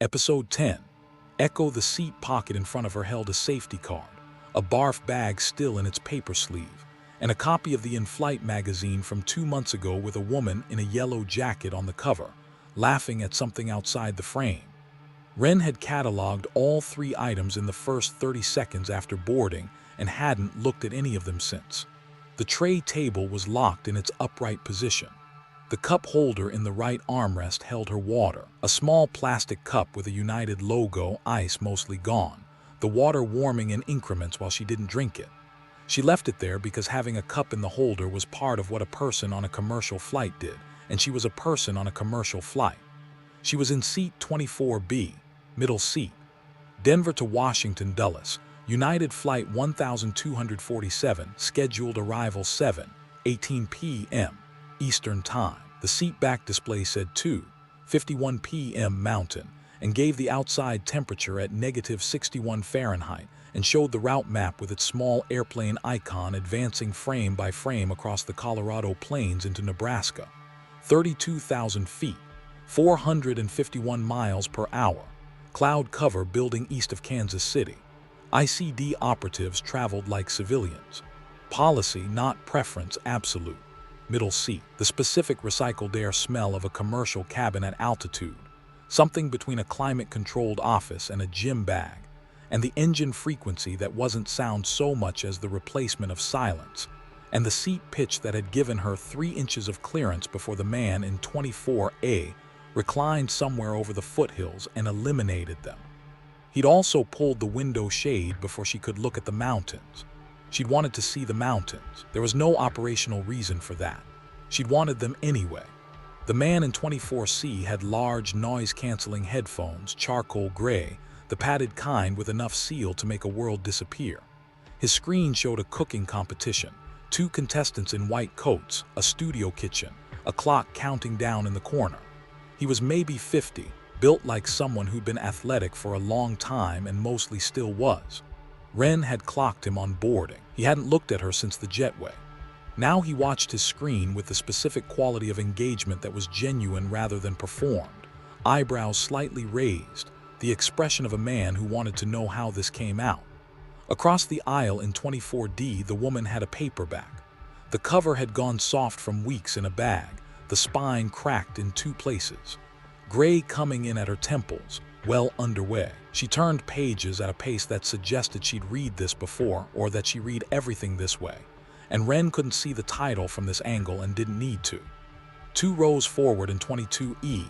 Episode 10. Echo. The seat pocket in front of her held a safety card, a barf bag still in its paper sleeve, and a copy of the In-Flight magazine from 2 months ago with a woman in a yellow jacket on the cover, laughing at something outside the frame. Ren had cataloged all 3 items in the first 30 seconds after boarding and hadn't looked at any of them since. The tray table was locked in its upright position. The cup holder in the right armrest held her water, a small plastic cup with a United logo, ice mostly gone, the water warming in increments while she didn't drink it. She left it there because having a cup in the holder was part of what a person on a commercial flight did, and she was a person on a commercial flight. She was in seat 24B, middle seat. Denver to Washington Dulles, United Flight 1247, scheduled arrival 7:18 p.m. Eastern Time. The seatback display said 2:51 p.m. Mountain and gave the outside temperature at -61 Fahrenheit and showed the route map with its small airplane icon advancing frame by frame across the Colorado Plains into Nebraska. 32,000 feet, 451 miles per hour. Cloud cover building east of Kansas City. ICD operatives traveled like civilians. Policy, not preference, absolute. Middle seat. The specific recycled air smell of a commercial cabin at altitude, something between a climate-controlled office and a gym bag, and the engine frequency that wasn't sound so much as the replacement of silence, and the seat pitch that had given her 3 inches of clearance before the man in 24A reclined somewhere over the foothills and eliminated them. He'd also pulled the window shade before she could look at the mountains. She'd wanted to see the mountains. There was no operational reason for that. She'd wanted them anyway. The man in 24C had large noise-canceling headphones, charcoal gray, the padded kind with enough seal to make a world disappear. His screen showed a cooking competition, 2 contestants in white coats, a studio kitchen, a clock counting down in the corner. He was maybe 50, built like someone who'd been athletic for a long time and mostly still was. Ren had clocked him on boarding. He hadn't looked at her since the jetway. Now he watched his screen with the specific quality of engagement that was genuine rather than performed, eyebrows slightly raised, the expression of a man who wanted to know how this came out. Across the aisle in 24D, the woman had a paperback. The cover had gone soft from weeks in a bag, the spine cracked in 2 places. Gray coming in at her temples, well underway. She turned pages at a pace that suggested she'd read this before or that she read everything this way, and Ren couldn't see the title from this angle and didn't need to. 2 rows forward in 22E,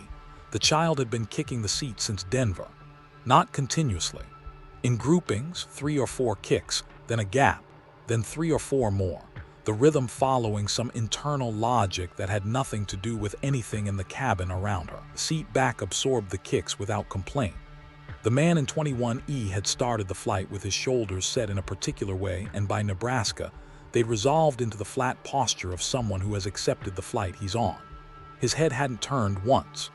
the child had been kicking the seat since Denver. Not continuously. In groupings, 3 or 4 kicks, then a gap, then 3 or 4 more, the rhythm following some internal logic that had nothing to do with anything in the cabin around her. The seat back absorbed the kicks without complaint. The man in 21E had started the flight with his shoulders set in a particular way, and by Nebraska, they'd resolved into the flat posture of someone who has accepted the flight he's on. His head hadn't turned once.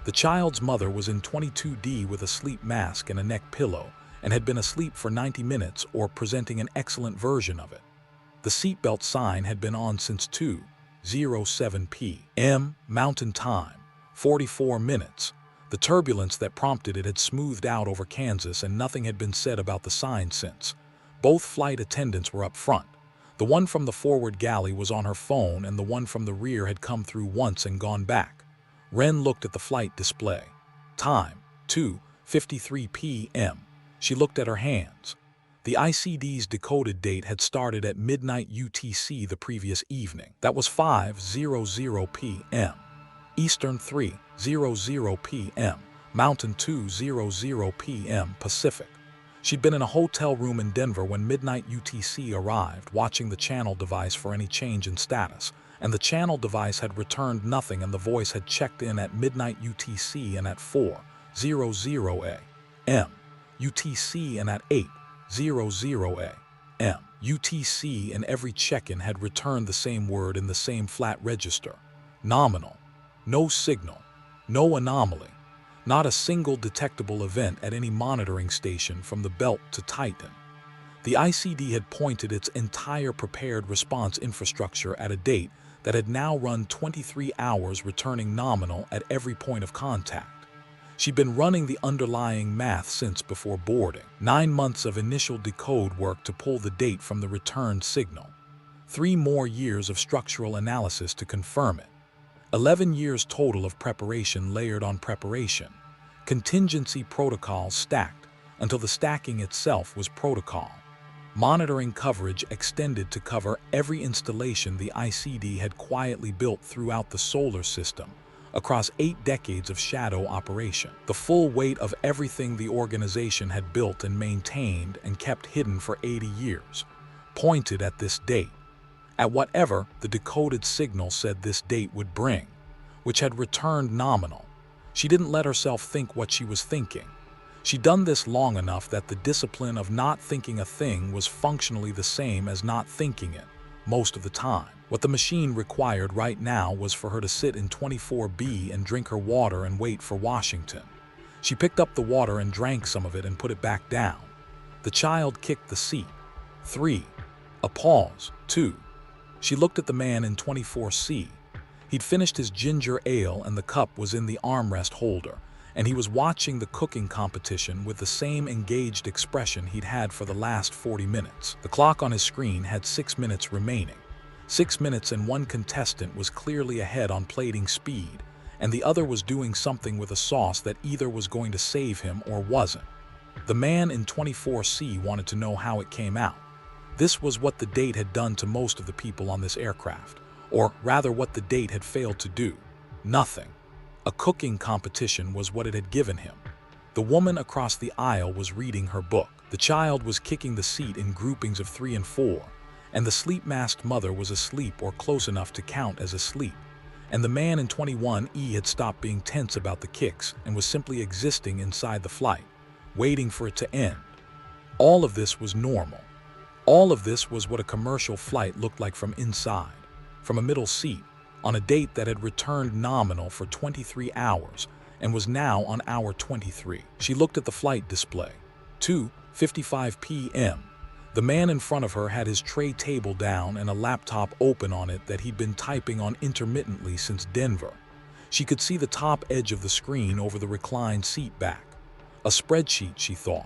The child's mother was in 22D with a sleep mask and a neck pillow, and had been asleep for 90 minutes or presenting an excellent version of it. The seatbelt sign had been on since 2:07 p.m. Mountain Time, 44 minutes. The turbulence that prompted it had smoothed out over Kansas and nothing had been said about the sign since. Both flight attendants were up front. The one from the forward galley was on her phone and the one from the rear had come through once and gone back. Ren looked at the flight display. Time, 2:53 p.m. She looked at her hands. The ICD's decoded date had started at midnight UTC the previous evening. That was 5:00 p.m. Eastern, 3:00 p.m. Mountain, 2:00 p.m. Pacific. She'd been in a hotel room in Denver when midnight UTC arrived, watching the channel device for any change in status, and the channel device had returned nothing and the voice had checked in at midnight UTC and at 4:00 a.m. UTC and at 8:00 a.m. UTC, and every check-in had returned the same word in the same flat register. Nominal. No signal. No anomaly. Not a single detectable event at any monitoring station from the belt to Titan. The ICD had pointed its entire prepared response infrastructure at a date that had now run 23 hours, returning nominal at every point of contact. She'd been running the underlying math since before boarding. 9 months of initial decode work to pull the date from the returned signal. 3 more years of structural analysis to confirm it. 11 years total of preparation layered on preparation. Contingency protocols stacked until the stacking itself was protocol. Monitoring coverage extended to cover every installation the ICD had quietly built throughout the solar system, across 8 decades of shadow operation. The full weight of everything the organization had built and maintained and kept hidden for 80 years, pointed at this date, at whatever the decoded signal said this date would bring, which had returned nominal. She didn't let herself think what she was thinking. She'd done this long enough that the discipline of not thinking a thing was functionally the same as not thinking it, most of the time. What the machine required right now was for her to sit in 24B and drink her water and wait for Washington. She picked up the water and drank some of it and put it back down. The child kicked the seat. 3. A pause. 2. She looked at the man in 24C. He'd finished his ginger ale and the cup was in the armrest holder, and he was watching the cooking competition with the same engaged expression he'd had for the last 40 minutes. The clock on his screen had 6 minutes remaining. 6 minutes and one contestant was clearly ahead on plating speed, and the other was doing something with a sauce that either was going to save him or wasn't. The man in 24C wanted to know how it came out. This was what the date had done to most of the people on this aircraft, or rather what the date had failed to do. Nothing. A cooking competition was what it had given him. The woman across the aisle was reading her book. The child was kicking the seat in groupings of 3 and 4, and the sleep-masked mother was asleep or close enough to count as asleep. And the man in 21E had stopped being tense about the kicks and was simply existing inside the flight, waiting for it to end. All of this was normal. All of this was what a commercial flight looked like from inside, from a middle seat, on a date that had returned nominal for 23 hours and was now on hour 23. She looked at the flight display. 2:55 p.m. The man in front of her had his tray table down and a laptop open on it that he'd been typing on intermittently since Denver. She could see the top edge of the screen over the reclined seat back. A spreadsheet, she thought.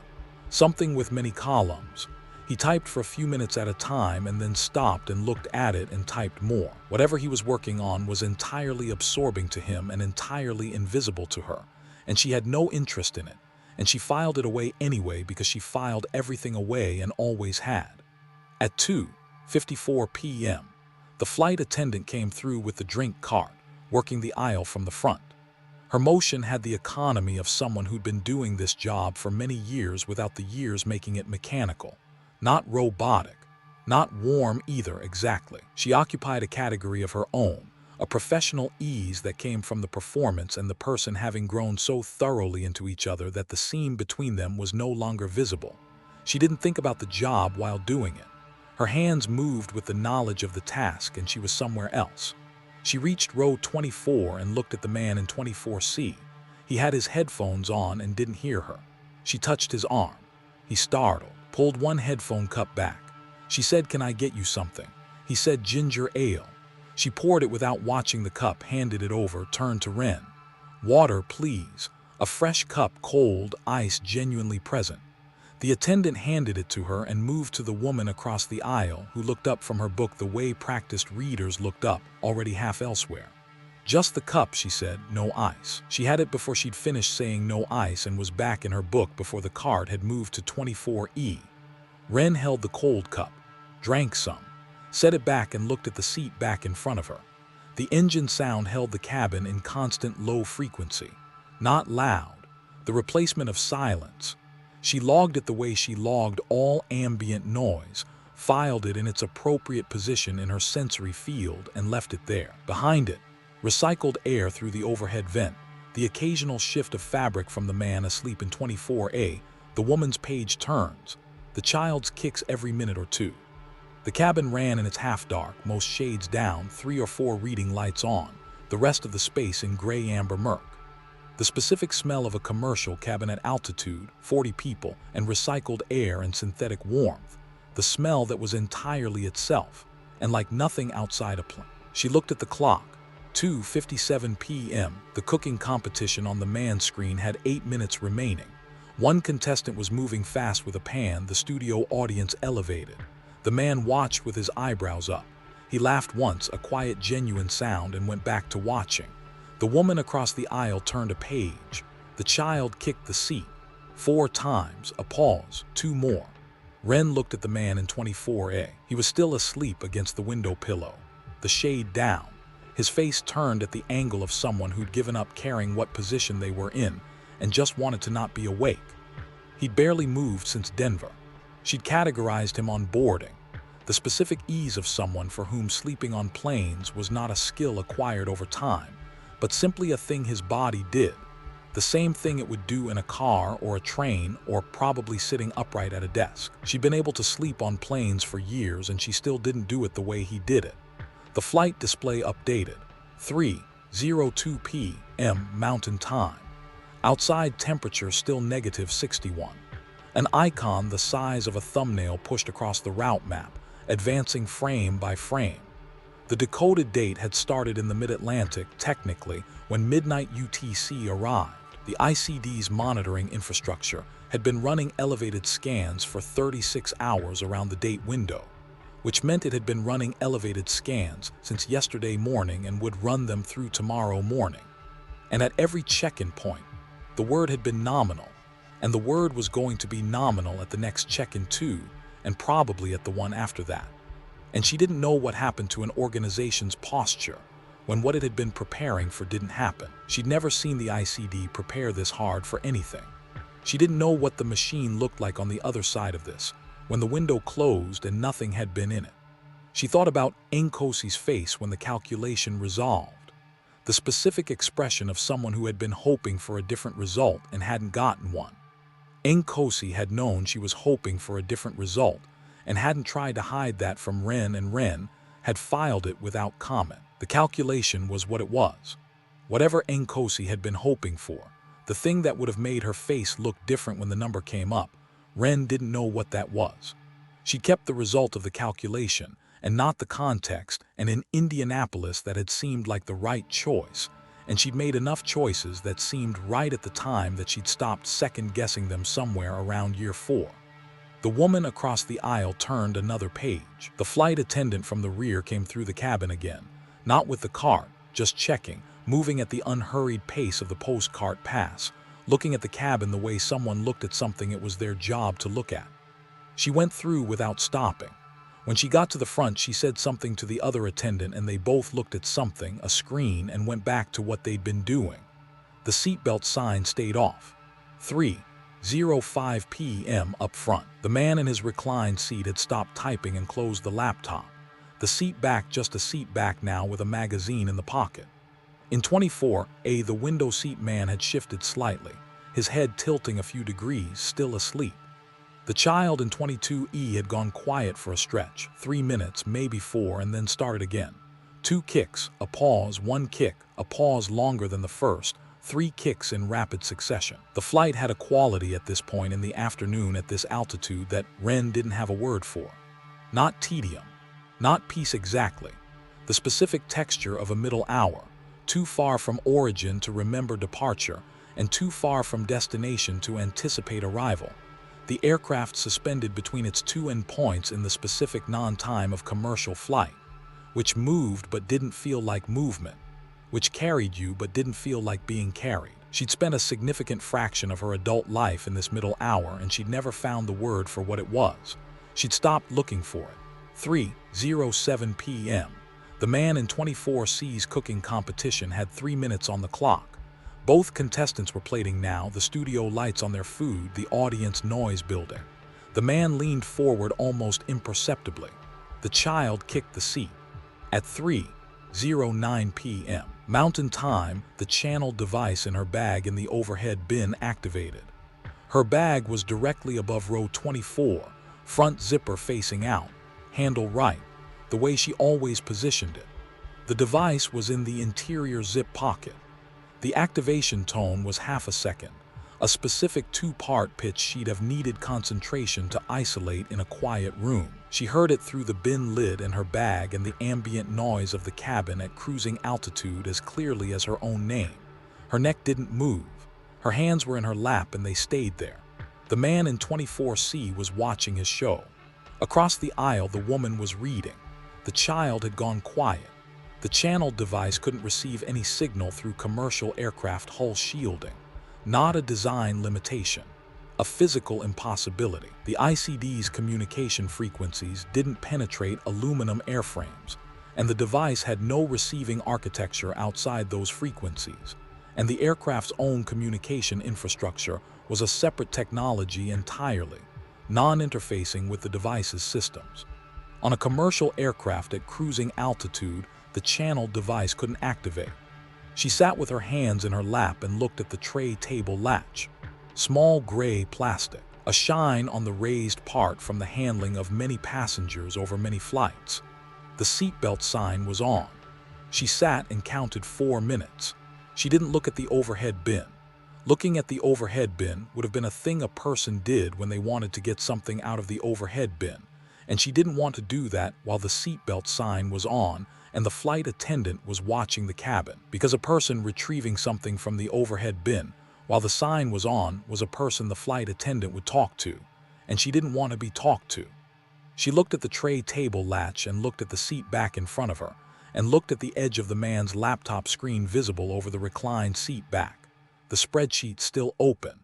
Something with many columns. He typed for a few minutes at a time and then stopped and looked at it and typed more. Whatever he was working on was entirely absorbing to him and entirely invisible to her, and she had no interest in it, and she filed it away anyway because she filed everything away and always had. At 2:54 p.m., the flight attendant came through with the drink cart, working the aisle from the front. Her motion had the economy of someone who'd been doing this job for many years without the years making it mechanical. Not robotic, not warm either exactly. She occupied a category of her own, a professional ease that came from the performance and the person having grown so thoroughly into each other that the seam between them was no longer visible. She didn't think about the job while doing it. Her hands moved with the knowledge of the task and she was somewhere else. She reached row 24 and looked at the man in 24C. He had his headphones on and didn't hear her. She touched his arm. He startled. Pulled one headphone cup back. She said, "Can I get you something?" He said, "Ginger ale." She poured it without watching the cup, handed it over, turned to Ren. "Water, please." A fresh cup, cold, ice genuinely present. The attendant handed it to her and moved to the woman across the aisle who looked up from her book the way practiced readers looked up, already half elsewhere. "Just the cup," she said, "no ice." She had it before she'd finished saying no ice and was back in her book before the cart had moved to 24E. Ren held the cold cup, drank some, set it back and looked at the seat back in front of her. The engine sound held the cabin in constant low frequency, not loud, the replacement of silence. She logged it the way she logged all ambient noise, filed it in its appropriate position in her sensory field and left it there. Behind it, recycled air through the overhead vent, the occasional shift of fabric from the man asleep in 24A, the woman's page turns, the child's kicks every minute or two. The cabin ran in its half-dark, most shades down, 3 or 4 reading lights on, the rest of the space in gray-amber murk. The specific smell of a commercial cabin at altitude, 40 people, and recycled air and synthetic warmth, the smell that was entirely itself, and like nothing outside a plane. She looked at the clock. 2:57 p.m. The cooking competition on the man screen had 8 minutes remaining. One contestant was moving fast with a pan. The studio audience elevated. The man watched with his eyebrows up. He laughed once, a quiet, genuine sound, and went back to watching. The woman across the aisle turned a page. The child kicked the seat. 4 times, a pause, 2 more. Ren looked at the man in 24A. He was still asleep against the window pillow, the shade down. His face turned at the angle of someone who'd given up caring what position they were in and just wanted to not be awake. He'd barely moved since Denver. She'd categorized him on boarding, the specific ease of someone for whom sleeping on planes was not a skill acquired over time, but simply a thing his body did, the same thing it would do in a car or a train or probably sitting upright at a desk. She'd been able to sleep on planes for years and she still didn't do it the way he did it. The flight display updated. 3:02 p.m. Mountain Time. Outside temperature still -61. An icon the size of a thumbnail pushed across the route map, advancing frame by frame. The decoded date had started in the mid-Atlantic, technically, when midnight UTC arrived. The ICD's monitoring infrastructure had been running elevated scans for 36 hours around the date window, which meant it had been running elevated scans since yesterday morning and would run them through tomorrow morning. And at every check-in point, the word had been nominal, and the word was going to be nominal at the next check-in too, and probably at the one after that. And she didn't know what happened to an organization's posture when what it had been preparing for didn't happen. She'd never seen the ICD prepare this hard for anything. She didn't know what the machine looked like on the other side of this, when the window closed and nothing had been in it. She thought about Nkosi's face when the calculation resolved, the specific expression of someone who had been hoping for a different result and hadn't gotten one. Nkosi had known she was hoping for a different result and hadn't tried to hide that from Ren, and Ren had filed it without comment. The calculation was what it was. Whatever Nkosi had been hoping for, the thing that would have made her face look different when the number came up, Ren didn't know what that was. She kept the result of the calculation and not the context, and in Indianapolis that had seemed like the right choice, and she'd made enough choices that seemed right at the time that she'd stopped second-guessing them somewhere around year 4. The woman across the aisle turned another page. The flight attendant from the rear came through the cabin again, not with the cart, just checking, moving at the unhurried pace of the post-cart pass, looking at the cabin the way someone looked at something it was their job to look at. She went through without stopping. When she got to the front, she said something to the other attendant and they both looked at something, a screen, and went back to what they'd been doing. The seatbelt sign stayed off. 3:05 p.m. up front. The man in his reclined seat had stopped typing and closed the laptop. The seat back, just a seat back now with a magazine in the pocket. In 24A, the window seat man had shifted slightly, his head tilting a few degrees, still asleep. The child in 22E had gone quiet for a stretch, 3 minutes, maybe 4, and then started again. 2 kicks, a pause, 1 kick, a pause longer than the first, 3 kicks in rapid succession. The flight had a quality at this point in the afternoon at this altitude that Ren didn't have a word for. Not tedium, not peace exactly, the specific texture of a middle hour, too far from origin to remember departure, and too far from destination to anticipate arrival. The aircraft suspended between its 2 endpoints in the specific non-time of commercial flight, which moved but didn't feel like movement, which carried you but didn't feel like being carried. She'd spent a significant fraction of her adult life in this middle hour and she'd never found the word for what it was. She'd stopped looking for it. 3:07 p.m. The man in 24C's cooking competition had 3 minutes on the clock. Both contestants were plating now, the studio lights on their food, the audience noise building. The man leaned forward almost imperceptibly. The child kicked the seat. At 3:09 p.m. Mountain Time, the channel device in her bag in the overhead bin activated. Her bag was directly above row 24, front zipper facing out, handle right, the way she always positioned it. The device was in the interior zip pocket. The activation tone was half a second, a specific two-part pitch she'd have needed concentration to isolate in a quiet room. She heard it through the bin lid in her bag and the ambient noise of the cabin at cruising altitude as clearly as her own name. Her neck didn't move. Her hands were in her lap and they stayed there. The man in 24C was watching his show. Across the aisle, the woman was reading. The child had gone quiet. The channel device couldn't receive any signal through commercial aircraft hull shielding. Not a design limitation, a physical impossibility. The ICD's communication frequencies didn't penetrate aluminum airframes, and the device had no receiving architecture outside those frequencies. And the aircraft's own communication infrastructure was a separate technology entirely, non-interfacing with the device's systems. On a commercial aircraft at cruising altitude, the channel device couldn't activate. She sat with her hands in her lap and looked at the tray table latch. Small gray plastic, a shine on the raised part from the handling of many passengers over many flights. The seatbelt sign was on. She sat and counted 4 minutes. She didn't look at the overhead bin. Looking at the overhead bin would have been a thing a person did when they wanted to get something out of the overhead bin, and she didn't want to do that while the seatbelt sign was on and the flight attendant was watching the cabin, because a person retrieving something from the overhead bin while the sign was on was a person the flight attendant would talk to, and she didn't want to be talked to. She looked at the tray table latch and looked at the seat back in front of her, and looked at the edge of the man's laptop screen visible over the reclined seat back, the spreadsheet still open.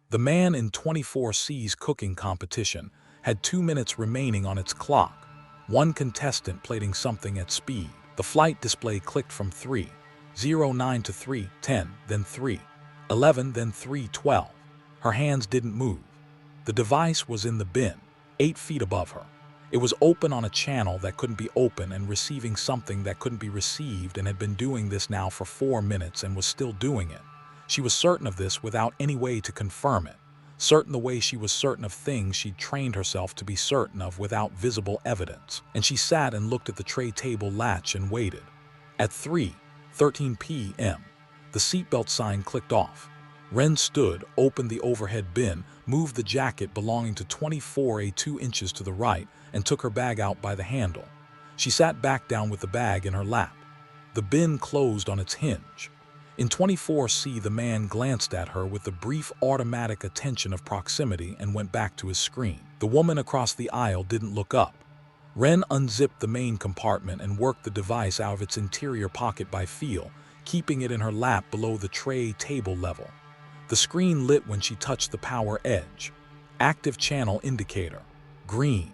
The man in 24C's cooking competition had 2 minutes remaining on its clock, one contestant plating something at speed. The flight display clicked from 3:09 to 3:10, then 3:11, then 3:12. Her hands didn't move. The device was in the bin, 8 feet above her. It was open on a channel that couldn't be open and receiving something that couldn't be received, and had been doing this now for 4 minutes and was still doing it. She was certain of this without any way to confirm it. Certain the way she was certain of things she'd trained herself to be certain of without visible evidence. And she sat and looked at the tray table latch and waited. At 3:13 p.m., the seatbelt sign clicked off. Ren stood, opened the overhead bin, moved the jacket belonging to 24A 2 inches to the right, and took her bag out by the handle. She sat back down with the bag in her lap. The bin closed on its hinge. In 24C, the man glanced at her with the brief automatic attention of proximity and went back to his screen. The woman across the aisle didn't look up. Ren unzipped the main compartment and worked the device out of its interior pocket by feel, keeping it in her lap below the tray table level. The screen lit when she touched the power edge. Active channel indicator, green.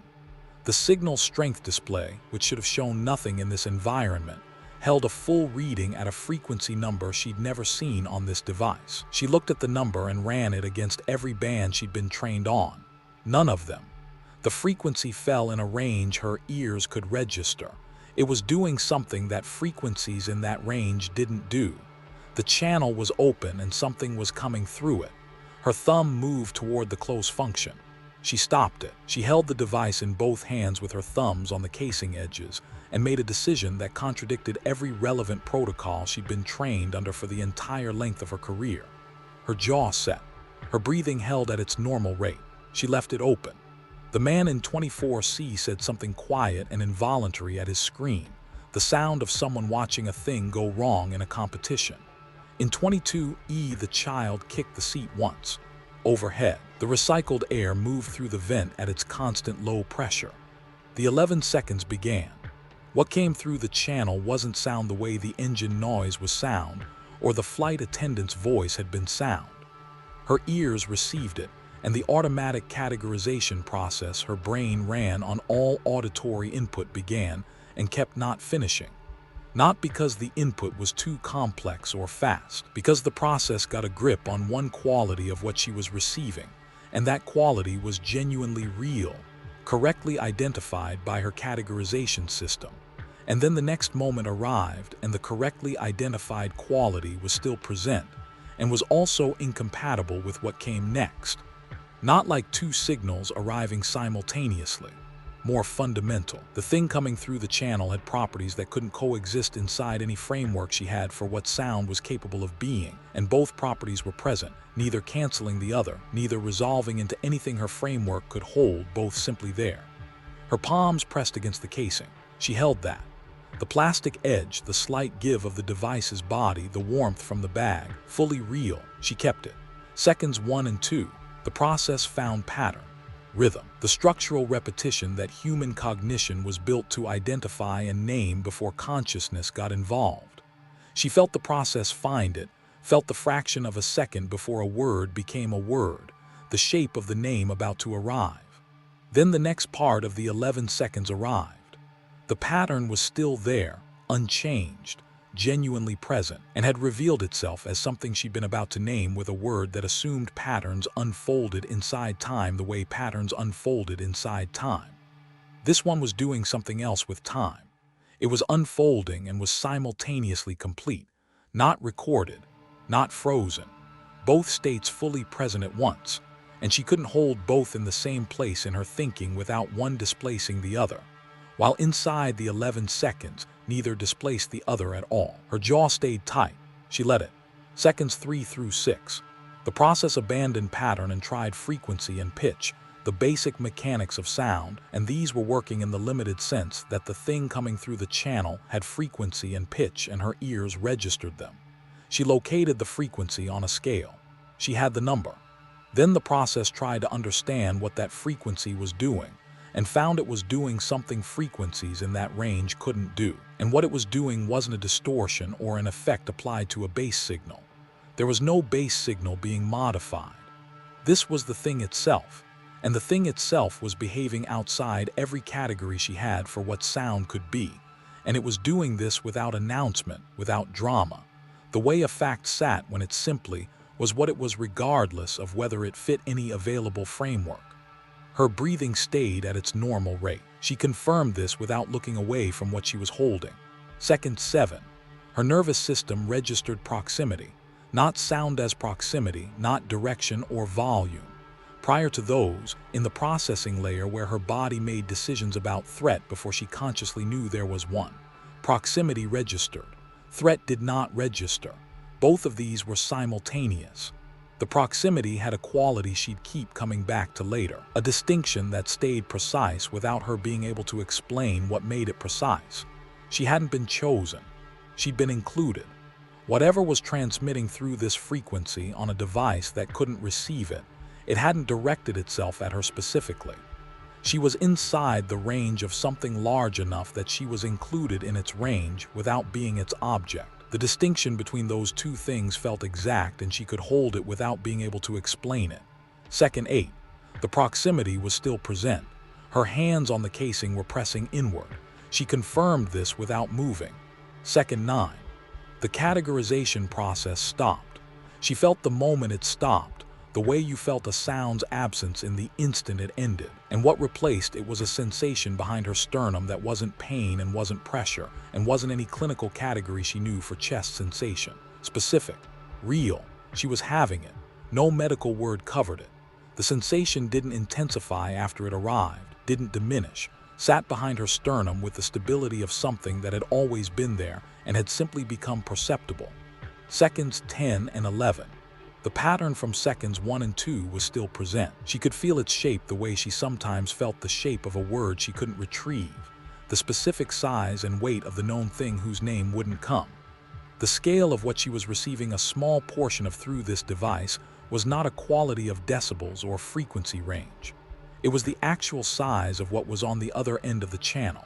The signal strength display, which should have shown nothing in this environment, held a full reading at a frequency number she'd never seen on this device. She looked at the number and ran it against every band she'd been trained on. None of them. The frequency fell in a range her ears could register. It was doing something that frequencies in that range didn't do. The channel was open and something was coming through it. Her thumb moved toward the close function. She stopped it. She held the device in both hands with her thumbs on the casing edges and made a decision that contradicted every relevant protocol she'd been trained under for the entire length of her career. Her jaw set. Her breathing held at its normal rate. She left it open. The man in 24C said something quiet and involuntary at his screen, the sound of someone watching a thing go wrong in a competition. In 22E, the child kicked the seat once. Overhead, the recycled air moved through the vent at its constant low pressure. The 11 seconds began. What came through the channel wasn't sound the way the engine noise was sound, or the flight attendant's voice had been sound. Her ears received it, and the automatic categorization process her brain ran on all auditory input began and kept not finishing. Not because the input was too complex or fast, because the process got a grip on one quality of what she was receiving, and that quality was genuinely real, correctly identified by her categorization system. And then the next moment arrived, and the correctly identified quality was still present, and was also incompatible with what came next. Not like two signals arriving simultaneously. more fundamental. The thing coming through the channel had properties that couldn't coexist inside any framework she had for what sound was capable of being, and both properties were present, neither canceling the other, neither resolving into anything her framework could hold, both simply there. Her palms pressed against the casing. She held that. The plastic edge, the slight give of the device's body, the warmth from the bag, fully real, she kept it. Seconds 1 and 2, the process found pattern, rhythm, the structural repetition that human cognition was built to identify and name before consciousness got involved. She felt the process find it, felt the fraction of a second before a word became a word, the shape of the name about to arrive. Then the next part of the 11 seconds arrived. The pattern was still there, unchanged, genuinely present, and had revealed itself as something she'd been about to name with a word that assumed patterns unfolded inside time the way patterns unfolded inside time. This one was doing something else with time. It was unfolding and was simultaneously complete, not recorded, not frozen, both states fully present at once, and she couldn't hold both in the same place in her thinking without one displacing the other. While inside the 11 seconds, neither displaced the other at all. Her jaw stayed tight. She let it. Seconds 3 through 6. The process abandoned pattern and tried frequency and pitch, the basic mechanics of sound, and these were working in the limited sense that the thing coming through the channel had frequency and pitch and her ears registered them. She located the frequency on a scale. She had the number. Then the process tried to understand what that frequency was doing, and found it was doing something frequencies in that range couldn't do. And what it was doing wasn't a distortion or an effect applied to a bass signal. There was no bass signal being modified. This was the thing itself, and the thing itself was behaving outside every category she had for what sound could be, and it was doing this without announcement, without drama. The way a fact sat when it simply was what it was regardless of whether it fit any available framework. Her breathing stayed at its normal rate. She confirmed this without looking away from what she was holding. Second 7. Her nervous system registered proximity, not sound as proximity, not direction or volume. Prior to those, in the processing layer where her body made decisions about threat before she consciously knew there was one. Proximity registered. Threat did not register. Both of these were simultaneous. The proximity had a quality she'd keep coming back to later, a distinction that stayed precise without her being able to explain what made it precise. She hadn't been chosen. She'd been included. Whatever was transmitting through this frequency on a device that couldn't receive it, it hadn't directed itself at her specifically. She was inside the range of something large enough that she was included in its range without being its object. The distinction between those two things felt exact, and she could hold it without being able to explain it. Second 8. The proximity was still present. Her hands on the casing were pressing inward. She confirmed this without moving. Second 9. The categorization process stopped. She felt the moment it stopped, the way you felt a sound's absence in the instant it ended. And what replaced it was a sensation behind her sternum that wasn't pain and wasn't pressure, and wasn't any clinical category she knew for chest sensation. Specific, real, she was having it. No medical word covered it. The sensation didn't intensify after it arrived, didn't diminish, sat behind her sternum with the stability of something that had always been there and had simply become perceptible. Seconds 10 and 11. The pattern from seconds 1 and 2 was still present. She could feel its shape the way she sometimes felt the shape of a word she couldn't retrieve, the specific size and weight of the known thing whose name wouldn't come. The scale of what she was receiving a small portion of through this device was not a quality of decibels or frequency range. It was the actual size of what was on the other end of the channel.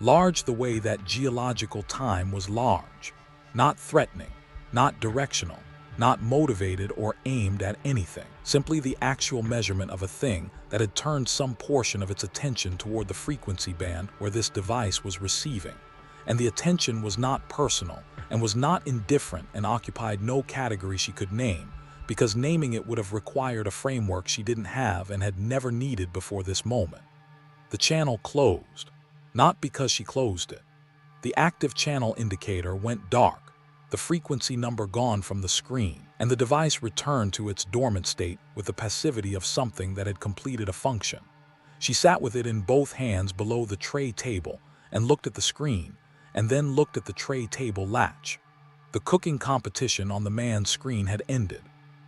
Large the way that geological time was large, not threatening, not directional, not motivated or aimed at anything, simply the actual measurement of a thing that had turned some portion of its attention toward the frequency band where this device was receiving. And the attention was not personal and was not indifferent and occupied no category she could name, because naming it would have required a framework she didn't have and had never needed before this moment. The channel closed, not because she closed it. The active channel indicator went dark, the frequency number gone from the screen, and the device returned to its dormant state with the passivity of something that had completed a function. She sat with it in both hands below the tray table and looked at the screen, and then looked at the tray table latch. The cooking competition on the man's screen had ended.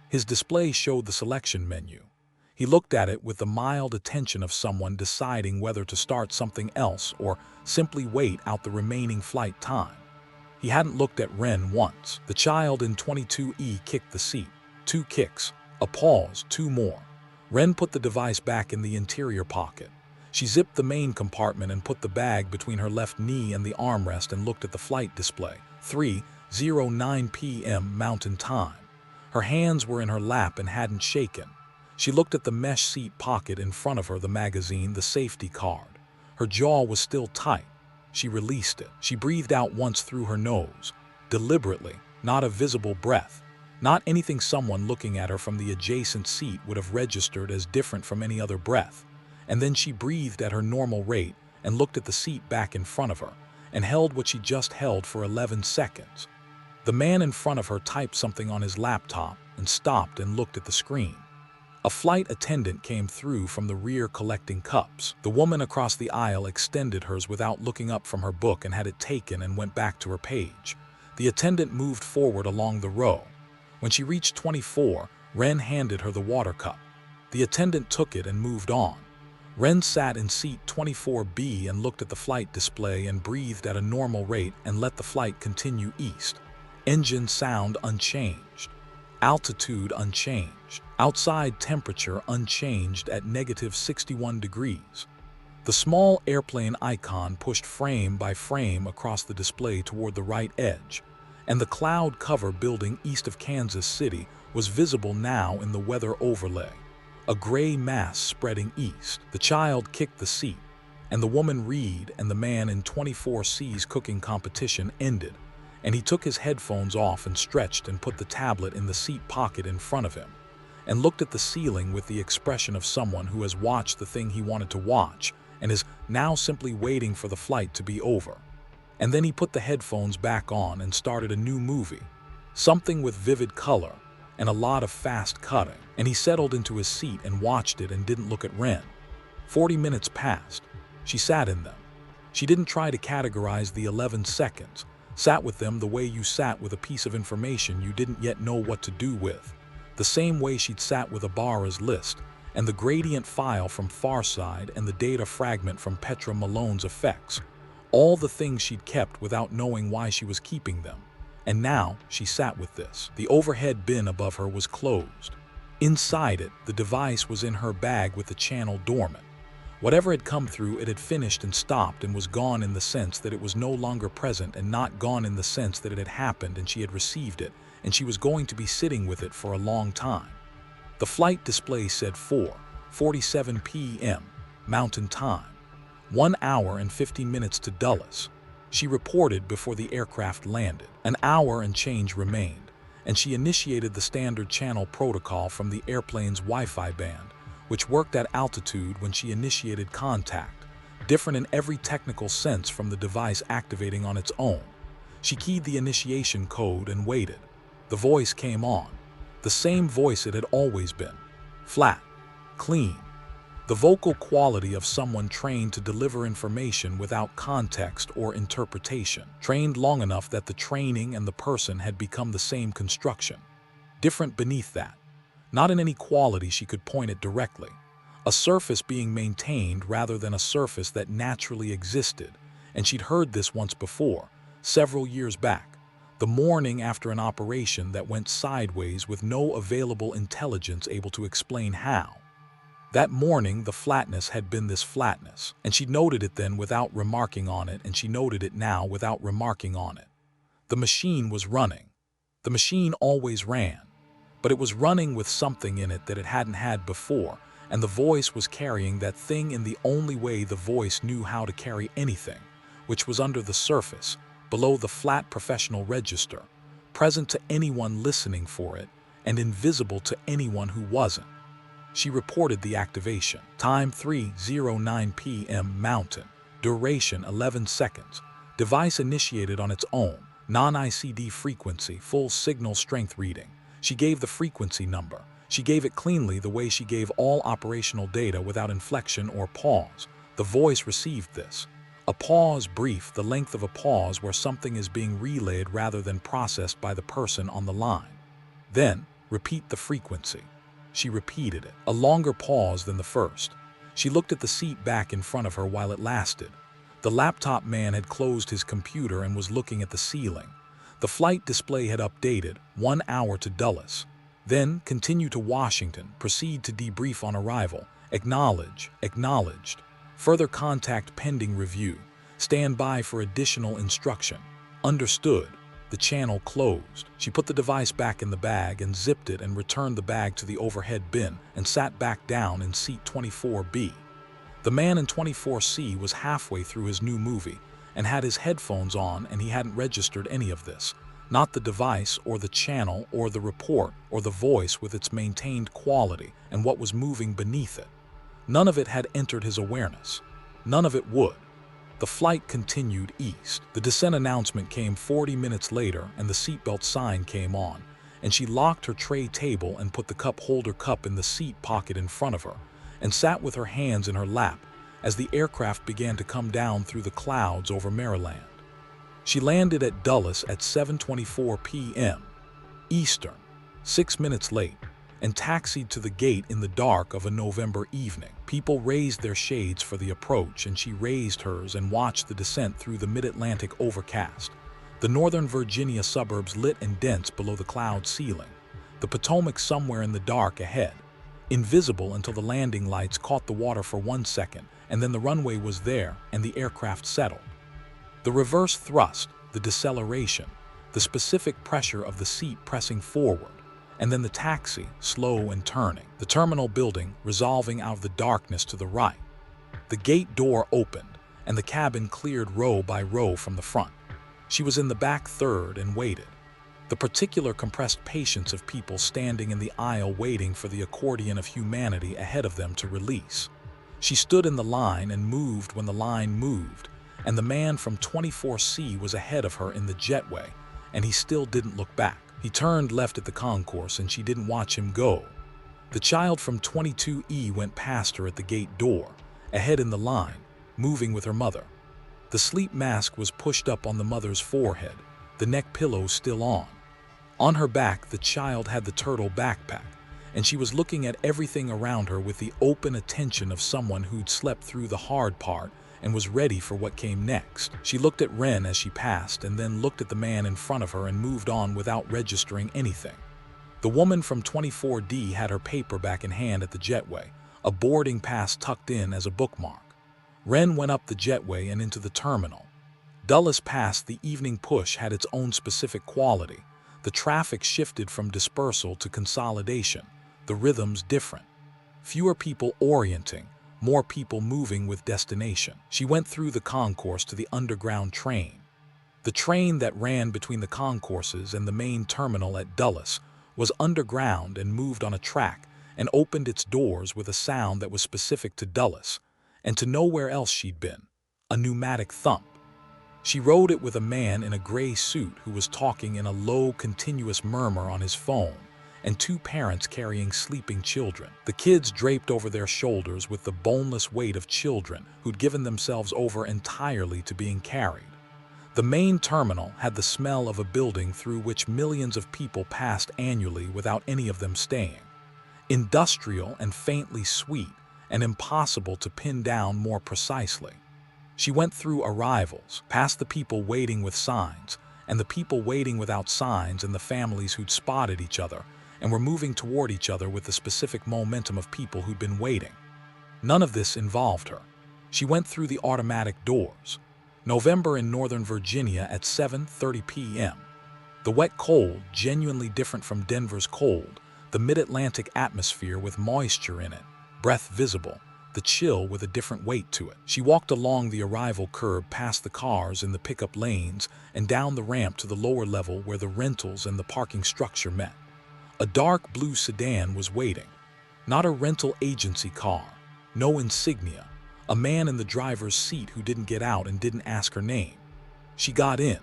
His display showed the selection menu. He looked at it with the mild attention of someone deciding whether to start something else or simply wait out the remaining flight time. He hadn't looked at Ren once. The child in 22E kicked the seat. 2 kicks. A pause. 2 more. Ren put the device back in the interior pocket. She zipped the main compartment and put the bag between her left knee and the armrest and looked at the flight display. 3:09 p.m. Mountain Time. Her hands were in her lap and hadn't shaken. She looked at the mesh seat pocket in front of her, the magazine, the safety card. Her jaw was still tight. She released it. She breathed out once through her nose, deliberately, not a visible breath, not anything someone looking at her from the adjacent seat would have registered as different from any other breath. And then she breathed at her normal rate and looked at the seat back in front of her and held what she just held for 11 seconds. The man in front of her typed something on his laptop and stopped and looked at the screen. A flight attendant came through from the rear collecting cups. The woman across the aisle extended hers without looking up from her book and had it taken and went back to her page. The attendant moved forward along the row. When she reached 24, Ren handed her the water cup. The attendant took it and moved on. Ren sat in seat 24B and looked at the flight display and breathed at a normal rate and let the flight continue east. Engine sound unchanged. Altitude unchanged. Outside temperature unchanged at -61 degrees. The small airplane icon pushed frame by frame across the display toward the right edge, and the cloud cover building east of Kansas City was visible now in the weather overlay. A gray mass spreading east. The child kicked the seat, and the woman Reed and the man in 24C's cooking competition ended, and he took his headphones off and stretched and put the tablet in the seat pocket in front of him, and looked at the ceiling with the expression of someone who has watched the thing he wanted to watch and is now simply waiting for the flight to be over. And then he put the headphones back on and started a new movie, something with vivid color and a lot of fast cutting, and he settled into his seat and watched it and didn't look at Ren. 40 minutes passed. She sat in them. She didn't try to categorize the 11 seconds, sat with them the way you sat with a piece of information you didn't yet know what to do with, the same way she'd sat with Ibarra's list and the gradient file from Farside and the data fragment from Petra Malone's effects, all the things she'd kept without knowing why she was keeping them. And now she sat with this. The overhead bin above her was closed. Inside it, the device was in her bag with the channel dormant. Whatever had come through, it had finished and stopped and was gone in the sense that it was no longer present, and not gone in the sense that it had happened and she had received it and she was going to be sitting with it for a long time. The flight display said 4:47 p.m. Mountain Time. 1 hour and 15 minutes to Dulles. She reported before the aircraft landed. An hour and change remained, and she initiated the standard channel protocol from the airplane's Wi-Fi band, which worked at altitude when she initiated contact, different in every technical sense from the device activating on its own. She keyed the initiation code and waited. The voice came on, the same voice it had always been, flat, clean, the vocal quality of someone trained to deliver information without context or interpretation, trained long enough that the training and the person had become the same construction. Different beneath that, not in any quality she could point it directly, a surface being maintained rather than a surface that naturally existed, and she'd heard this once before, several years back, the morning after an operation that went sideways with no available intelligence able to explain how. That morning, the flatness had been this flatness, and she noted it then without remarking on it, and she noted it now without remarking on it. The machine was running. The machine always ran, but it was running with something in it that it hadn't had before, and the voice was carrying that thing in the only way the voice knew how to carry anything, which was under the surface, below the flat professional register, present to anyone listening for it, and invisible to anyone who wasn't. She reported the activation. Time 3:09 p.m. Mountain. Duration 11 seconds. Device initiated on its own. Non-ICD frequency, full signal strength reading. She gave the frequency number. She gave it cleanly the way she gave all operational data without inflection or pause. The voice received this. A pause brief, the length of a pause where something is being relayed rather than processed by the person on the line. Then, repeat the frequency. She repeated it, a longer pause than the first. She looked at the seat back in front of her while it lasted. The laptop man had closed his computer and was looking at the ceiling. The flight display had updated, 1 hour to Dulles. Then, continue to Washington, proceed to debrief on arrival. Acknowledge, acknowledged. Further contact pending review. Stand by for additional instruction. Understood. The channel closed. She put the device back in the bag and zipped it and returned the bag to the overhead bin and sat back down in seat 24B. The man in 24C was halfway through his new movie and had his headphones on, and he hadn't registered any of this. Not the device or the channel or the report or the voice with its maintained quality and what was moving beneath it. None of it had entered his awareness. None of it would. The flight continued east. The descent announcement came 40 minutes later, and the seatbelt sign came on, and she locked her tray table and put the cup holder cup in the seat pocket in front of her, and sat with her hands in her lap as the aircraft began to come down through the clouds over Maryland. She landed at Dulles at 7:24 p.m. Eastern, 6 minutes late, and taxied to the gate in the dark of a November evening. People raised their shades for the approach, and she raised hers and watched the descent through the mid-Atlantic overcast. The Northern Virginia suburbs lit and dense below the cloud ceiling. The Potomac somewhere in the dark ahead, invisible until the landing lights caught the water for 1 second, and then the runway was there and the aircraft settled. The reverse thrust, the deceleration, the specific pressure of the seat pressing forward, and then the taxi, slow and turning, the terminal building resolving out of the darkness to the right. The gate door opened, and the cabin cleared row by row from the front. She was in the back third and waited. The particular compressed patience of people standing in the aisle waiting for the accordion of humanity ahead of them to release. She stood in the line and moved when the line moved, and the man from 24C was ahead of her in the jetway, and he still didn't look back. He turned left at the concourse, and she didn't watch him go. The child from 22E went past her at the gate door, ahead in the line, moving with her mother. The sleep mask was pushed up on the mother's forehead, the neck pillow still on. On her back, the child had the turtle backpack, and she was looking at everything around her with the open attention of someone who'd slept through the hard part and was ready for what came next. She looked at Ren as she passed, and then looked at the man in front of her and moved on without registering anything. The woman from 24D had her paper back in hand at the jetway, a boarding pass tucked in as a bookmark. Ren went up the jetway and into the terminal. Dulles past the evening push had its own specific quality. The traffic shifted from dispersal to consolidation, the rhythms different. Fewer people orienting, more people moving with destination. She went through the concourse to the underground train. The train that ran between the concourses and the main terminal at Dulles was underground and moved on a track and opened its doors with a sound that was specific to Dulles and to nowhere else she'd been, a pneumatic thump. She rode it with a man in a gray suit who was talking in a low, continuous murmur on his phone, and two parents carrying sleeping children. The kids draped over their shoulders with the boneless weight of children who'd given themselves over entirely to being carried. The main terminal had the smell of a building through which millions of people passed annually without any of them staying. Industrial and faintly sweet, and impossible to pin down more precisely. She went through arrivals, past the people waiting with signs, and the people waiting without signs, and the families who'd spotted each other and were moving toward each other with the specific momentum of people who'd been waiting. None of this involved her. She went through the automatic doors. November in Northern Virginia at 7:30 p.m. The wet cold, genuinely different from Denver's cold, the mid-Atlantic atmosphere with moisture in it, breath visible, the chill with a different weight to it. She walked along the arrival curb past the cars in the pickup lanes and down the ramp to the lower level where the rentals and the parking structure met. A dark blue sedan was waiting. Not a rental agency car, no insignia, a man in the driver's seat who didn't get out and didn't ask her name. She got in.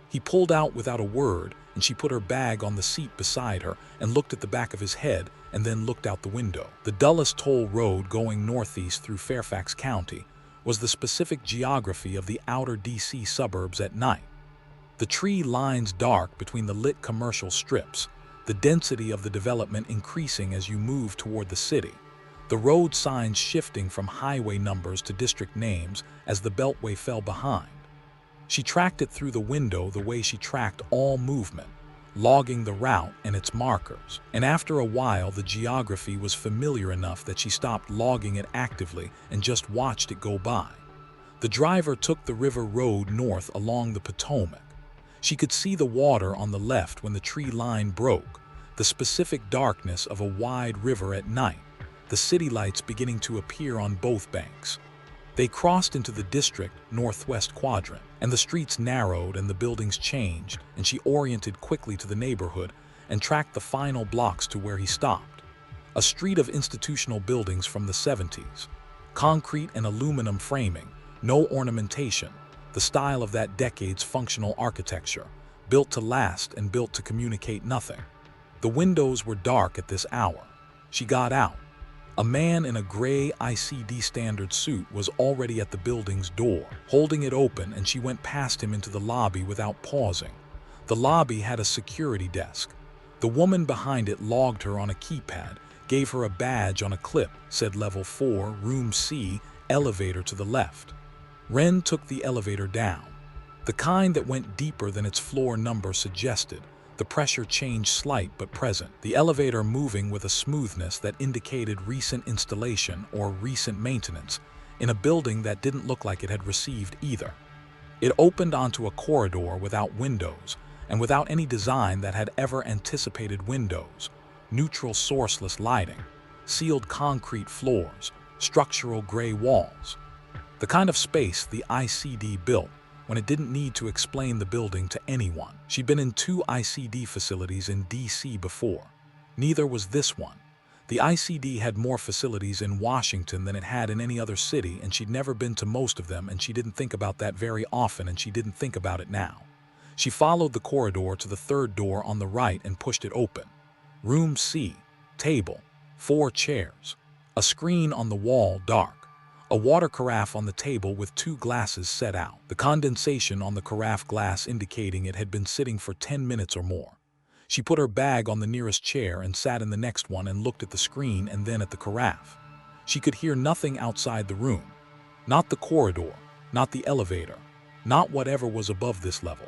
He pulled out without a word, and she put her bag on the seat beside her and looked at the back of his head and then looked out the window. The Dulles Toll Road going northeast through Fairfax County was the specific geography of the outer DC suburbs at night. The tree lines dark between the lit commercial strips, the density of the development increasing as you move toward the city, the road signs shifting from highway numbers to district names as the beltway fell behind. She tracked it through the window the way she tracked all movement, logging the route and its markers. And after a while, the geography was familiar enough that she stopped logging it actively and just watched it go by. The driver took the river road north along the Potomac. She could see the water on the left when the tree line broke, the specific darkness of a wide river at night, the city lights beginning to appear on both banks. They crossed into the district northwest quadrant, and the streets narrowed and the buildings changed, and she oriented quickly to the neighborhood and tracked the final blocks to where he stopped. A street of institutional buildings from the 70s. Concrete and aluminum framing, no ornamentation, the style of that decade's functional architecture, built to last and built to communicate nothing. The windows were dark at this hour. She got out. A man in a gray ICD standard suit was already at the building's door, holding it open, and she went past him into the lobby without pausing. The lobby had a security desk. The woman behind it logged her on a keypad, gave her a badge on a clip, said Level 4, Room C, elevator to the left. Wren took the elevator down, the kind that went deeper than its floor number suggested. The pressure changed slight but present, the elevator moving with a smoothness that indicated recent installation or recent maintenance in a building that didn't look like it had received either. It opened onto a corridor without windows and without any design that had ever anticipated windows, neutral sourceless lighting, sealed concrete floors, structural gray walls. The kind of space the ICD built when it didn't need to explain the building to anyone. She'd been in 2 ICD facilities in DC before. Neither was this one. The ICD had more facilities in Washington than it had in any other city, and she'd never been to most of them, and she didn't think about that very often, and she didn't think about it now. She followed the corridor to the third door on the right and pushed it open. Room C, table, 4 chairs, a screen on the wall dark. A water carafe on the table with 2 glasses set out, the condensation on the carafe glass indicating it had been sitting for 10 minutes or more. She put her bag on the nearest chair and sat in the next one and looked at the screen and then at the carafe. She could hear nothing outside the room. Not the corridor, not the elevator, not whatever was above this level.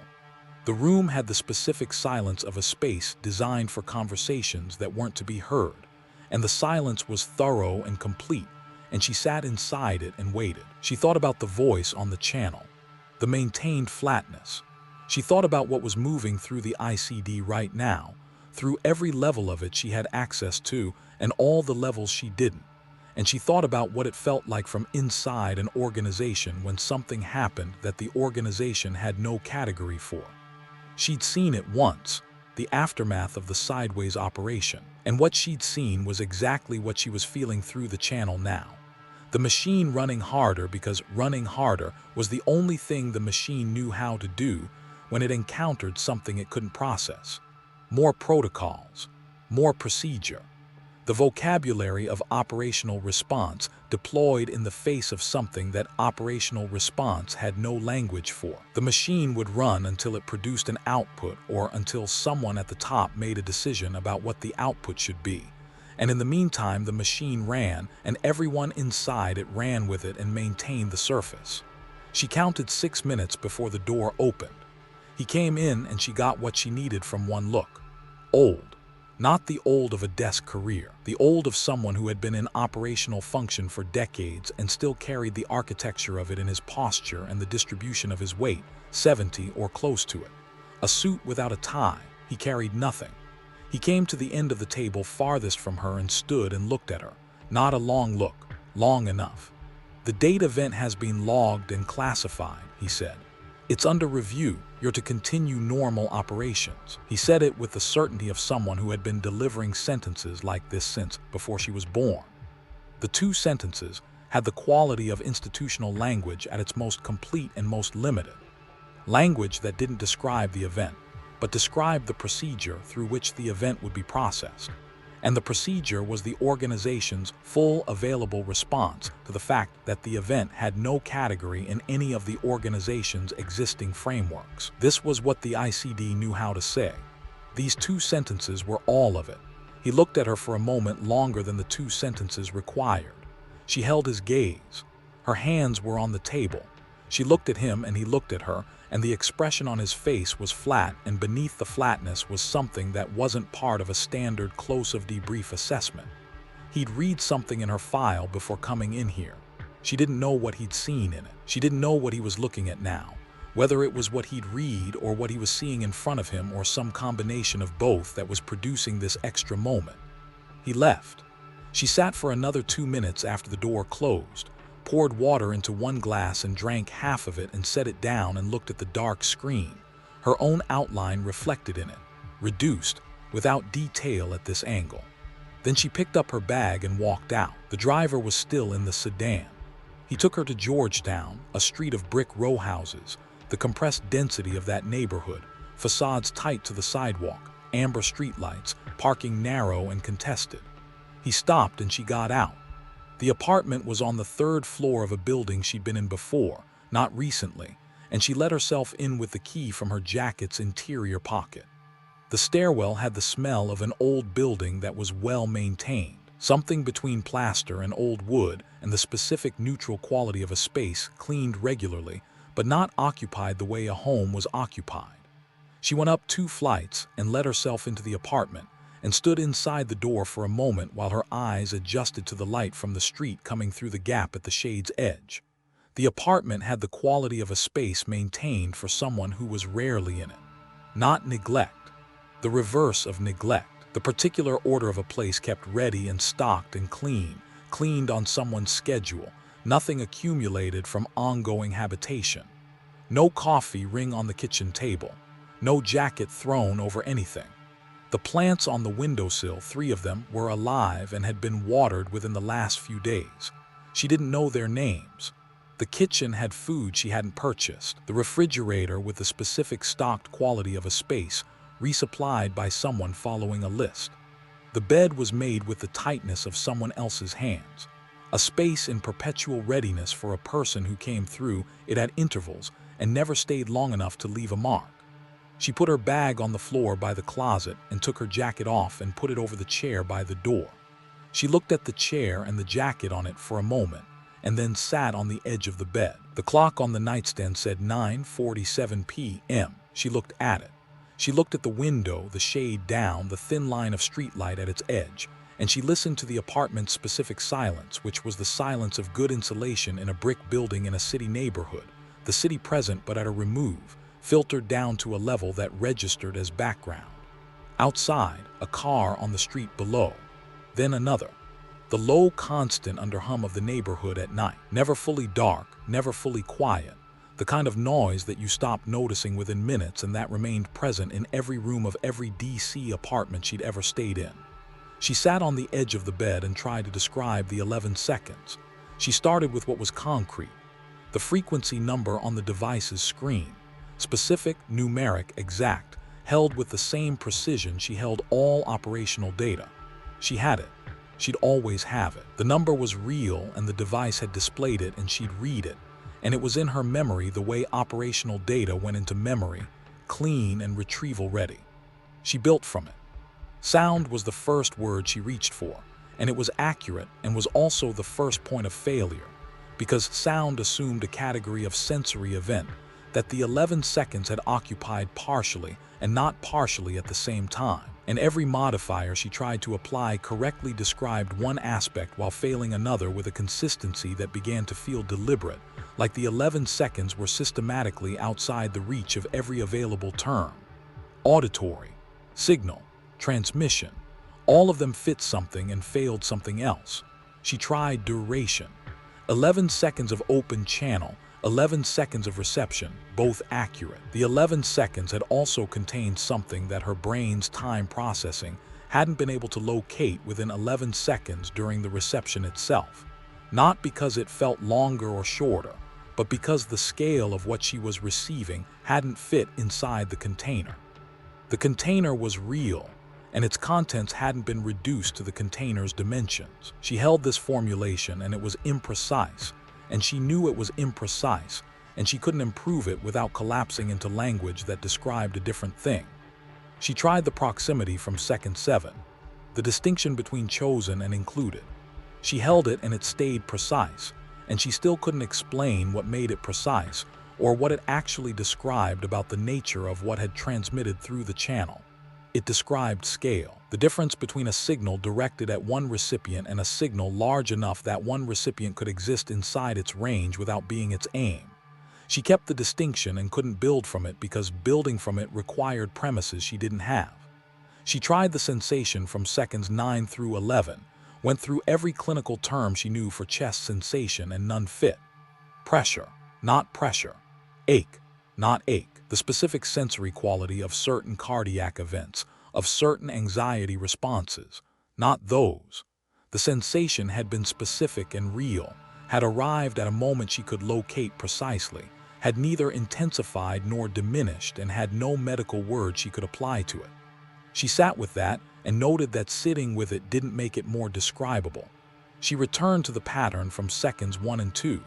The room had the specific silence of a space designed for conversations that weren't to be heard, and the silence was thorough and complete, and she sat inside it and waited. She thought about the voice on the channel, the maintained flatness. She thought about what was moving through the ICD right now, through every level of it she had access to and all the levels she didn't. And she thought about what it felt like from inside an organization when something happened that the organization had no category for. She'd seen it once, the aftermath of the sideways operation, and what she'd seen was exactly what she was feeling through the channel now. The machine running harder because running harder was the only thing the machine knew how to do when it encountered something it couldn't process. More protocols, more procedure. The vocabulary of operational response deployed in the face of something that operational response had no language for. The machine would run until it produced an output or until someone at the top made a decision about what the output should be. And in the meantime, the machine ran, and everyone inside it ran with it and maintained the surface. She counted 6 minutes before the door opened. He came in and she got what she needed from one look. Old. Not the old of a desk career, the old of someone who had been in operational function for decades and still carried the architecture of it in his posture and the distribution of his weight, 70 or close to it. A suit without a tie, he carried nothing. He came to the end of the table farthest from her and stood and looked at her. Not a long look, long enough. The date event has been logged and classified, he said. It's under review. You're to continue normal operations. He said it with the certainty of someone who had been delivering sentences like this since before she was born. The 2 sentences had the quality of institutional language at its most complete and most limited. language that didn't describe the event, but described the procedure through which the event would be processed. And the procedure was the organization's full available response to the fact that the event had no category in any of the organization's existing frameworks. This was what the ICD knew how to say. These 2 sentences were all of it. He looked at her for a moment longer than the 2 sentences required. She held his gaze. Her hands were on the table. She looked at him and he looked at her, and the expression on his face was flat, and beneath the flatness was something that wasn't part of a standard close-of debrief assessment. He'd read something in her file before coming in here. She didn't know what he'd seen in it. She didn't know what he was looking at now, whether it was what he'd read or what he was seeing in front of him or some combination of both that was producing this extra moment. He left. She sat for another 2 minutes after the door closed, poured water into one glass and drank half of it and set it down and looked at the dark screen, her own outline reflected in it, reduced, without detail at this angle. Then she picked up her bag and walked out. The driver was still in the sedan. He took her to Georgetown, a street of brick row houses, the compressed density of that neighborhood, facades tight to the sidewalk, amber streetlights, parking narrow and contested. He stopped and she got out. The apartment was on the 3rd floor of a building she'd been in before, not recently, and she let herself in with the key from her jacket's interior pocket. The stairwell had the smell of an old building that was well maintained, something between plaster and old wood, and the specific neutral quality of a space cleaned regularly, but not occupied the way a home was occupied. She went up 2 flights and let herself into the apartment, and stood inside the door for a moment while her eyes adjusted to the light from the street coming through the gap at the shade's edge. The apartment had the quality of a space maintained for someone who was rarely in it. Not neglect. The reverse of neglect. The particular order of a place kept ready and stocked and cleaned on someone's schedule, nothing accumulated from ongoing habitation. No coffee ring on the kitchen table, no jacket thrown over anything. The plants on the windowsill, 3 of them, were alive and had been watered within the last few days. She didn't know their names. The kitchen had food she hadn't purchased, the refrigerator with the specific stocked quality of a space, resupplied by someone following a list. The bed was made with the tightness of someone else's hands, a space in perpetual readiness for a person who came through it at intervals and never stayed long enough to leave a mark. She put her bag on the floor by the closet and took her jacket off and put it over the chair by the door. She looked at the chair and the jacket on it for a moment, and then sat on the edge of the bed. The clock on the nightstand said 9:47 p.m. She looked at it. She looked at the window, the shade down, the thin line of streetlight at its edge, and she listened to the apartment's specific silence, which was the silence of good insulation in a brick building in a city neighborhood, the city present but at a remove, filtered down to a level that registered as background. Outside, a car on the street below. Then another. The low constant underhum of the neighborhood at night. Never fully dark, never fully quiet. The kind of noise that you stopped noticing within minutes and that remained present in every room of every DC apartment she'd ever stayed in. She sat on the edge of the bed and tried to describe the 11 seconds. She started with what was concrete. The frequency number on the device's screen. Specific, numeric, exact, held with the same precision she held all operational data. She had it. She'd always have it. The number was real and the device had displayed it and she'd read it. And it was in her memory the way operational data went into memory, clean and retrieval ready. She built from it. Sound was the first word she reached for, and it was accurate and was also the first point of failure, because sound assumed a category of sensory event that the 11 seconds had occupied partially and not partially at the same time, and every modifier she tried to apply correctly described one aspect while failing another with a consistency that began to feel deliberate, like the 11 seconds were systematically outside the reach of every available term. Auditory, signal, transmission, all of them fit something and failed something else. She tried duration. 11 seconds of open channel, 11 seconds of reception, both accurate. The 11 seconds had also contained something that her brain's time processing hadn't been able to locate within 11 seconds during the reception itself. Not because it felt longer or shorter, but because the scale of what she was receiving hadn't fit inside the container. The container was real, and its contents hadn't been reduced to the container's dimensions. She held this formulation, and it was imprecise, and she knew it was imprecise, and she couldn't improve it without collapsing into language that described a different thing. She tried the proximity from second 7, the distinction between chosen and included. She held it and it stayed precise, and she still couldn't explain what made it precise or what it actually described about the nature of what had transmitted through the channel. It described scale, the difference between a signal directed at one recipient and a signal large enough that one recipient could exist inside its range without being its aim. She kept the distinction and couldn't build from it because building from it required premises she didn't have. She tried the sensation from seconds 9 through 11, went through every clinical term she knew for chest sensation and none fit. Pressure, not pressure. Ache, not ache. The specific sensory quality of certain cardiac events, of certain anxiety responses, not those. The sensation had been specific and real, had arrived at a moment she could locate precisely, had neither intensified nor diminished, and had no medical word she could apply to it. She sat with that and noted that sitting with it didn't make it more describable. She returned to the pattern from seconds 1 and 2.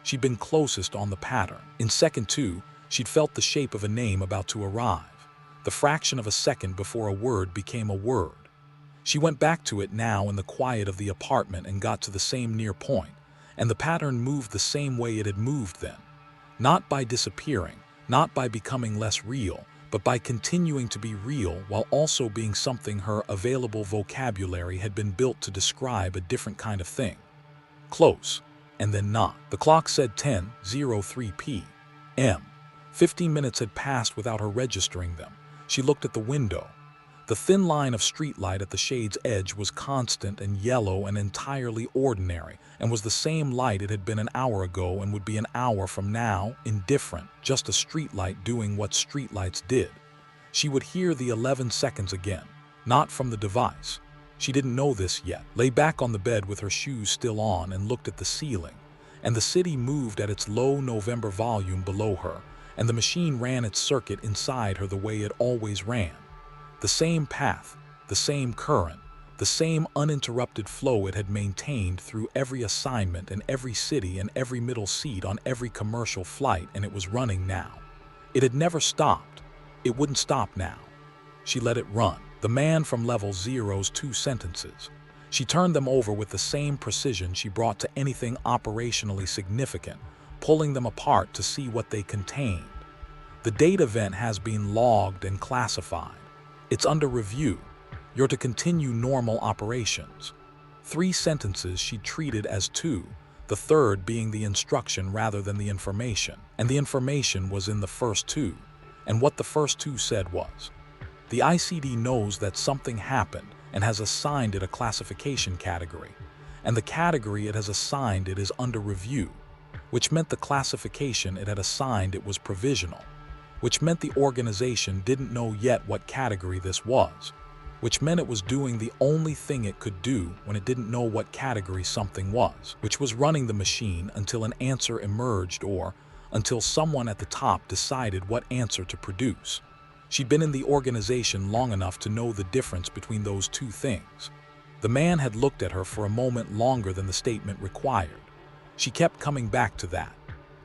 She'd been closest on the pattern. In second 2, she'd felt the shape of a name about to arrive, the fraction of a second before a word became a word. She went back to it now in the quiet of the apartment and got to the same near point, and the pattern moved the same way it had moved then. Not by disappearing, not by becoming less real, but by continuing to be real while also being something her available vocabulary had been built to describe a different kind of thing. Close, and then not. The clock said 10:03 p.m. 15 minutes had passed without her registering them. She looked at the window. The thin line of streetlight at the shade's edge was constant and yellow and entirely ordinary, and was the same light it had been an hour ago and would be an hour from now, indifferent, just a streetlight doing what streetlights did. She would hear the 11 seconds again, not from the device. She didn't know this yet. Lay back on the bed with her shoes still on and looked at the ceiling, and the city moved at its low November volume below her, and the machine ran its circuit inside her the way it always ran. The same path, the same current, the same uninterrupted flow it had maintained through every assignment and every city and every middle seat on every commercial flight, and it was running now. It had never stopped. It wouldn't stop now. She let it run. The man from level 0's 2 sentences. She turned them over with the same precision she brought to anything operationally significant, pulling them apart to see what they contained. The date event has been logged and classified. It's under review. You're to continue normal operations. 3 sentences she treated as 2, the third being the instruction rather than the information. And the information was in the first 2. And what the first 2 said was, the ICD knows that something happened and has assigned it a classification category, and the category it has assigned it is under review, which meant the classification it had assigned it was provisional, which meant the organization didn't know yet what category this was, which meant it was doing the only thing it could do when it didn't know what category something was, which was running the machine until an answer emerged or until someone at the top decided what answer to produce. She'd been in the organization long enough to know the difference between those 2 things. The man had looked at her for a moment longer than the statement required. She kept coming back to that,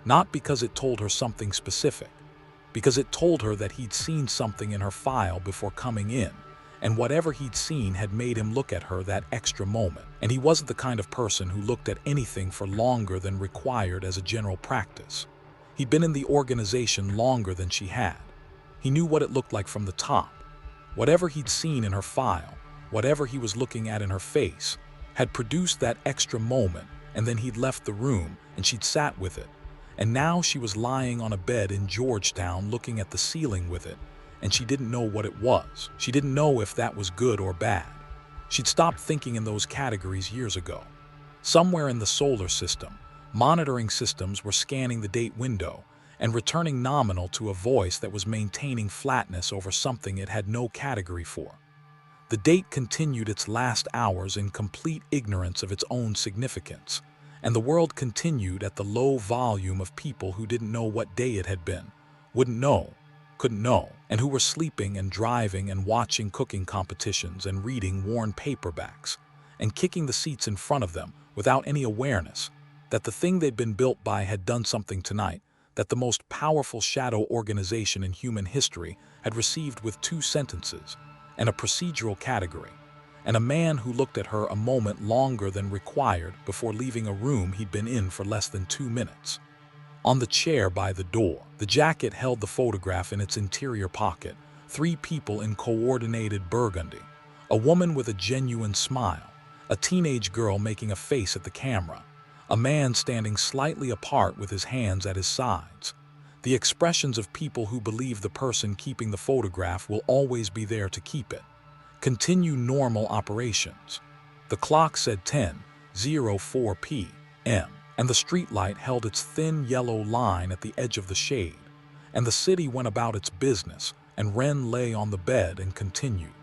not because it told her something specific, because it told her that he'd seen something in her file before coming in, and whatever he'd seen had made him look at her that extra moment. And he wasn't the kind of person who looked at anything for longer than required as a general practice. He'd been in the organization longer than she had. He knew what it looked like from the top. Whatever he'd seen in her file, whatever he was looking at in her face, had produced that extra moment, and then he'd left the room and she'd sat with it. And now she was lying on a bed in Georgetown looking at the ceiling with it, and she didn't know what it was. She didn't know if that was good or bad. She'd stopped thinking in those categories years ago. Somewhere in the solar system, monitoring systems were scanning the date window and returning nominal to a voice that was maintaining flatness over something it had no category for. The date continued its last hours in complete ignorance of its own significance, and the world continued at the low volume of people who didn't know what day it had been, wouldn't know, couldn't know, and who were sleeping and driving and watching cooking competitions and reading worn paperbacks and kicking the seats in front of them without any awareness that the thing they'd been built by had done something tonight that the most powerful shadow organization in human history had received with 2 sentences and a procedural category, and a man who looked at her a moment longer than required before leaving a room he'd been in for less than 2 minutes. On the chair by the door, the jacket held the photograph in its interior pocket, 3 people in coordinated burgundy, a woman with a genuine smile, a teenage girl making a face at the camera, a man standing slightly apart with his hands at his sides. The expressions of people who believe the person keeping the photograph will always be there to keep it. Continue normal operations. The clock said 10:04 p.m., and the streetlight held its thin yellow line at the edge of the shade, and the city went about its business, and Ren lay on the bed and continued.